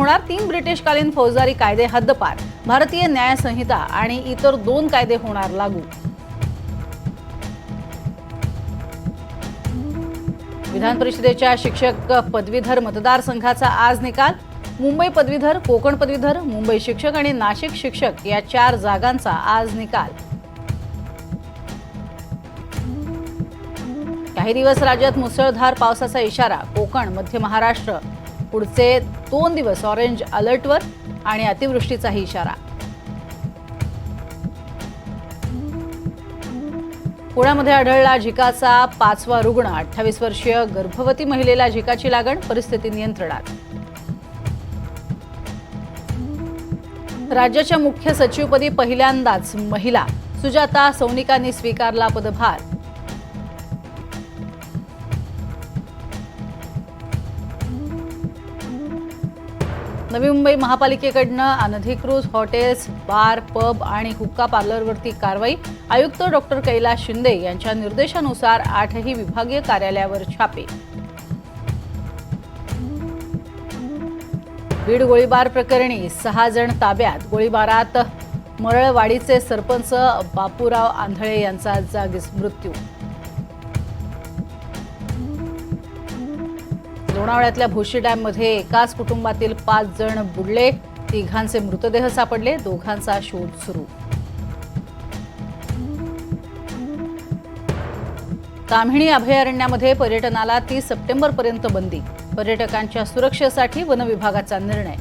होणार 3 ब्रिटिशकालीन फौजदारी कायदे हद्दपार, भारतीय न्याय संहिता आणि इतर 2 कायदे होणार लागू। विधान परिषदेच्या शिक्षक पदवीधर मतदारसंघाचा आज निकाल। मुंबई पदवीधर, कोकण पदवीधर, मुंबई शिक्षक आणि नाशिक शिक्षक या 4 जागांचा आज निकाल। काही दिवस राज्यात मुसळधार पावसाचा इशारा। कोकण, मध्य महाराष्ट्र पुढचे 2 दिवस ऑरेंज अलर्टवर आणि अतिवृष्टीचाही इशारा। पुण्यामध्ये आढळला झिकाचा 5वा रुग्ण। 28 वर्षीय गर्भवती महिलेला झिकाची लागण, परिस्थिती नियंत्रणात। राज्याच्या मुख्य सचिवपदी पहिल्यांदाच महिला, सुजाता सौनिकांनी स्वीकारला पदभार। नवी मुंबई महापालिकेकडून अनधिकृत हॉटेल्स, बार, पब आणि हुक्का पार्लरवरती कारवाई। आयुक्त डॉक्टर कैलास शिंदे यांच्या निर्देशानुसार 8ही विभागीय कार्यालयावर छापे। बीड गोळीबार प्रकरणी 6 जण ताब्यात। गोळीबारात मरळवाडीचे सरपंच बापूराव आंधळे यांचा जागीच मृत्यू। लोणावळ्यातल्या भोशी डॅममध्ये एकाच कुटुंबातील 5 जण बुडले। 3घांचे मृतदेह सापडले, 2घांचा शोध सुरू। काम्हिणी अभयारण्यामध्ये पर्यटनाला 30 सप्टेंबरपर्यंत बंदी। पर्यटकांच्या सुरक्षेसाठी वन विभागाचा निर्णय।